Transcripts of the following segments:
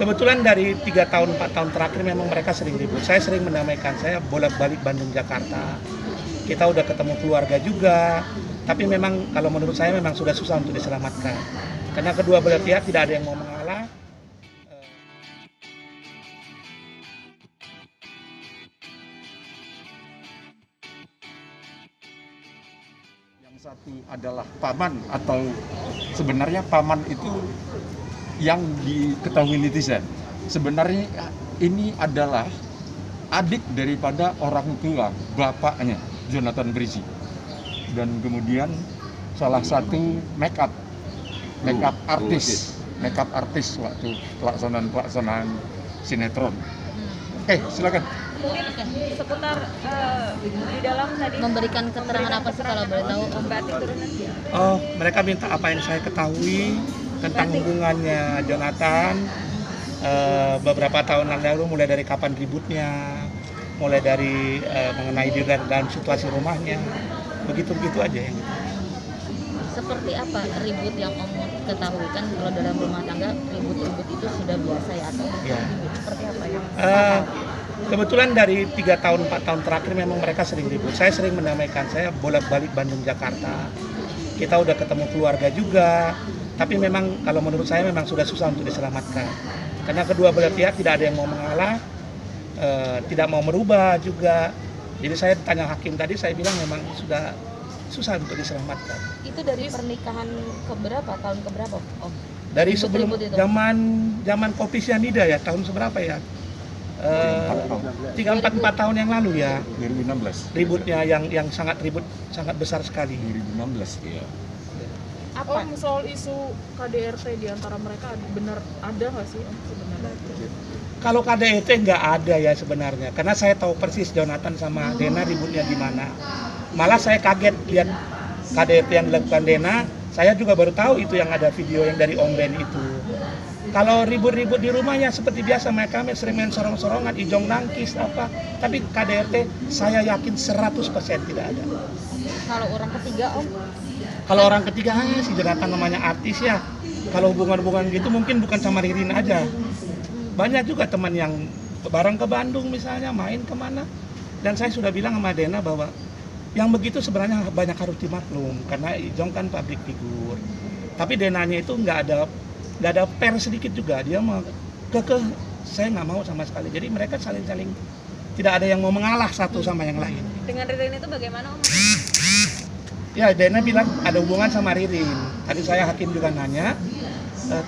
Kebetulan dari 3 tahun 4 tahun terakhir memang mereka sering ribut. Saya sering mendamaikan, saya bolak-balik Bandung Jakarta. Kita udah ketemu keluarga juga, tapi memang kalau menurut saya memang sudah susah untuk diselamatkan. Karena kedua belah pihak tidak ada yang mau mengalah. Yang satu adalah paman, atau sebenarnya paman itu yang diketahui netizen. Sebenarnya ini adalah adik daripada orang tua bapaknya, Jonathan Brisi. Dan kemudian salah satu make up artis waktu pelaksanaan sinetron. Silakan. Mungkin seputar di dalam tadi Memberikan keterangan apa sih kalau boleh tahu? membatik turunan. Oh, mereka minta apa yang saya ketahui tentang hubungannya Jonathan beberapa tahun lalu, mulai dari kapan ributnya, mulai dari mengenai dia dalam situasi rumahnya, begitu aja yang gitu. Seperti apa ribut yang Om ketahui? Kan kalau dalam rumah tangga ribut-ribut itu sudah biasa ya, atau Ya. seperti apa ya? Kebetulan dari 3 tahun 4 tahun terakhir memang mereka sering ribut. Saya sering mendamaikan, saya bolak-balik Bandung Jakarta. Kita udah ketemu keluarga juga, tapi memang kalau menurut saya memang sudah susah untuk diselamatkan. Karena kedua belah pihak tidak ada yang mau mengalah, tidak mau merubah juga. Jadi saya tanya hakim tadi, saya bilang memang sudah susah untuk diselamatkan. Itu dari pernikahan keberapa? Tahun keberapa, Om? Dari sebelum Ribut-ribut itu? zaman kopi sianida ya, tahun seberapa ya? 3-4 tahun yang lalu ya. 2016. Ributnya yang sangat besar sekali. 2016 ya. Apa? Om, soal isu KDRT di antara mereka benar ada nggak sih Om sebenarnya? Kalau KDRT nggak ada ya sebenarnya, karena saya tahu persis Jonathan sama Dena ributnya di mana. Malah saya kaget lihat KDRT yang dilakukan Dena, saya juga baru tahu itu yang ada video yang dari Om Ben itu. Kalau ribut-ribut di rumahnya seperti biasa, mereka sering main sorong-sorongan, ijong nangkis apa. Tapi KDRT saya yakin 100% tidak ada. Kalau orang ketiga, Om? Kalau orang ketiga, si Jonathan namanya artis ya. Kalau hubungan-hubungan gitu mungkin bukan sama Ririn aja. Banyak juga teman yang bareng ke Bandung misalnya, main kemana. Dan saya sudah bilang sama Dena bahwa yang begitu sebenarnya banyak harus dimaklum. Karena Ijong kan public figure. Tapi Denanya itu nggak ada per sedikit juga. Dia mau saya nggak mau sama sekali. Jadi mereka saling-saling, tidak ada yang mau mengalah satu sama yang lain. Dengan Ririn itu bagaimana Om? Ya, Dena bilang ada hubungan sama Ririn. Tadi saya hakim juga nanya,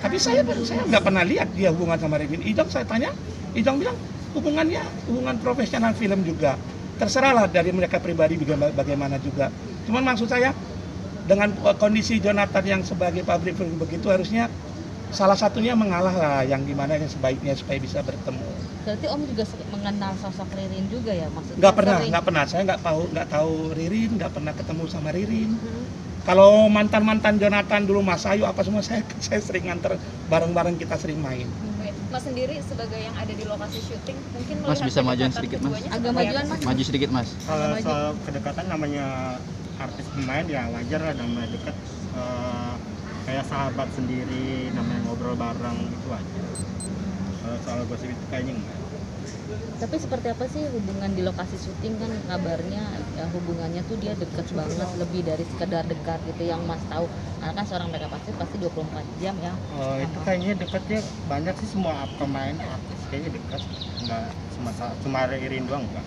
tapi saya nggak pernah lihat dia hubungan sama Ririn. Ijong saya tanya, Ijong bilang hubungan profesional film juga. Terserahlah dari mereka pribadi bagaimana juga. Cuman maksud saya, dengan kondisi Jonathan yang sebagai public figure begitu, harusnya salah satunya mengalah lah, yang gimana yang sebaiknya supaya bisa bertemu. Berarti Om juga mengenal sosok Ririn juga ya, maksudnya? Nggak pernah. Saya nggak tahu Ririn, nggak pernah ketemu sama Ririn. Kalau mantan Jonathan dulu, Mas Ayu apa semua, saya sering nganter bareng-bareng, kita sering main. Mas sendiri sebagai yang ada di lokasi syuting, mungkin Mas melihat bisa majuan kedekatan sedikit, Mas? keduanya Agak seperti majuan, apa? Mas. Maju sedikit, Mas. Kalau soal kedekatan, namanya artis pemain ya wajar lah, namanya dekat, kayak sahabat sendiri, namanya ngobrol bareng, itu aja. Kalau soal gosip itu kayaknya enggak. Tapi seperti apa sih hubungan di lokasi syuting? Kan kabarnya ya, hubungannya tuh dia dekat banget, lebih dari sekedar dekat gitu yang Mas tahu. Karena kan seorang makeup artist pasti 24 jam ya. Oh, itu kayaknya dekatnya banyak sih, semua pemain artis kayaknya dekat, enggak cuma Ririn doang enggak.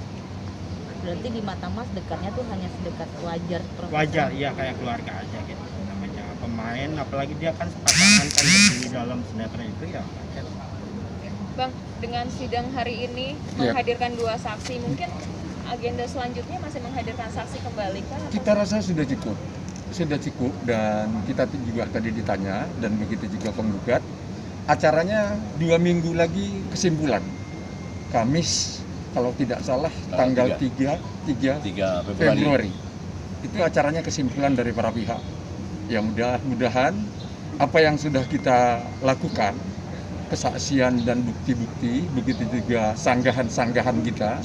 Berarti di mata Mas dekatnya tuh hanya sedekat wajar profesional. Wajar, iya, kayak keluarga aja gitu. Namanya pemain, apalagi dia kan pasangan kan di dalam sinetron itu ya wajar. Bang, dengan sidang hari ini Ya. menghadirkan 2 saksi, mungkin agenda selanjutnya masih menghadirkan saksi kembali kan? Kita rasa sudah cukup, dan kita juga tadi ditanya, dan begitu juga penggugat. Acaranya 2 minggu lagi kesimpulan. Kamis kalau tidak salah tanggal 3 Februari. Itu acaranya kesimpulan dari para pihak. Ya mudah-mudahan apa yang sudah kita lakukan, kesaksian dan bukti-bukti, begitu juga sanggahan-sanggahan kita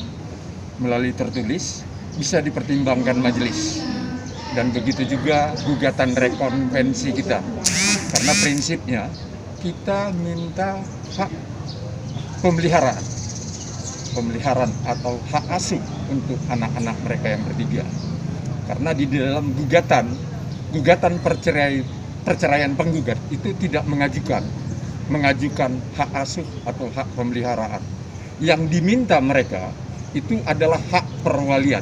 melalui tertulis, bisa dipertimbangkan majelis. Dan begitu juga gugatan rekonvensi kita. Karena prinsipnya kita minta hak pemeliharaan atau hak asuh untuk anak-anak mereka yang bertiga. Karena di dalam gugatan perceraian penggugat itu tidak mengajukan hak asuh atau hak pemeliharaan. Yang diminta mereka itu adalah hak perwalian.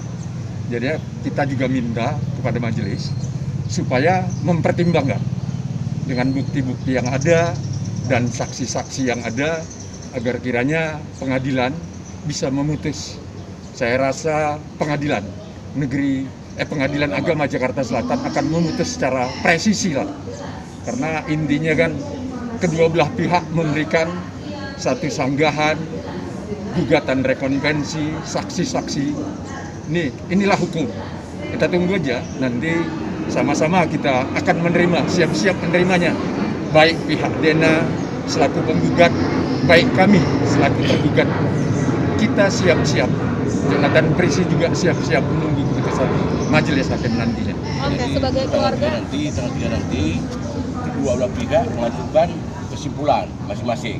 Jadi kita juga minta kepada majelis supaya mempertimbangkan dengan bukti-bukti yang ada dan saksi-saksi yang ada agar kiranya pengadilan bisa memutus. Saya rasa pengadilan agama Jakarta Selatan akan memutus secara presisi lah. Karena intinya kan kedua belah pihak memberikan satu sanggahan, gugatan rekonvensi, saksi-saksi. Inilah hukum. Kita tunggu aja, nanti sama-sama kita akan menerima, siap-siap menerimanya. Baik pihak Dena selaku penggugat, baik kami selaku tergugat. Kita siap-siap. Jonathan Prisi juga siap-siap menunggu keputusan majelis hakim nantinya. Oke, sebagai keluarga Tanggal 3 nanti kedua belah pihak mengajukan kesimpulan masing-masing.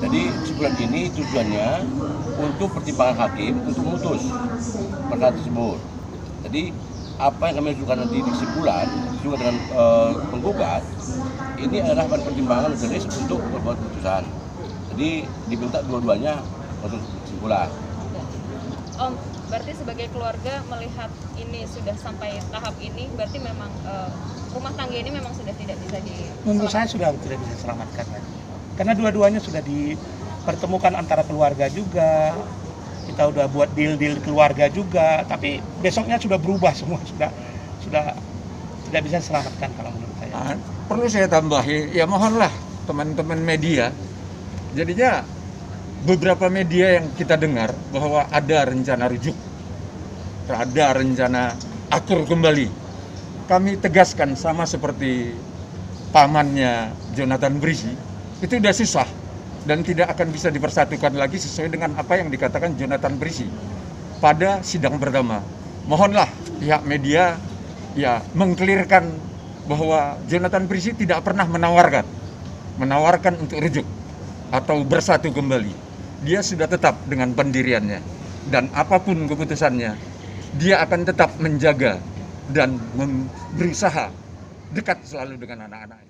Jadi kesimpulan ini tujuannya untuk pertimbangan hakim untuk memutus perkara tersebut. Jadi apa yang kami ajukan nanti di kesimpulan juga dengan penggugat ini adalah bahan pertimbangan majelis untuk membuat keputusan. Jadi diminta dua-duanya untuk kesimpulan. Om, berarti sebagai keluarga melihat ini sudah sampai tahap ini, berarti memang rumah tangga ini memang sudah tidak bisa Menurut saya sudah tidak bisa diselamatkan lagi. Karena dua-duanya sudah dipertemukan antara keluarga juga. Kita udah buat deal keluarga juga, tapi besoknya sudah berubah semua, sudah tidak bisa diselamatkan kalau menurut saya. Perlu saya tambahi, ya mohonlah teman-teman media. Jadinya beberapa media yang kita dengar bahwa ada rencana rujuk, ada rencana akur kembali. Kami tegaskan sama seperti pamannya Jonathan Prisi, itu udah susah dan tidak akan bisa dipersatukan lagi sesuai dengan apa yang dikatakan Jonathan Prisi pada sidang pertama. Mohonlah pihak media ya mengklirkan bahwa Jonathan Prisi tidak pernah menawarkan untuk rujuk atau bersatu kembali. Dia sudah tetap dengan pendiriannya dan apapun keputusannya dia akan tetap menjaga dan berusaha dekat selalu dengan anak-anaknya.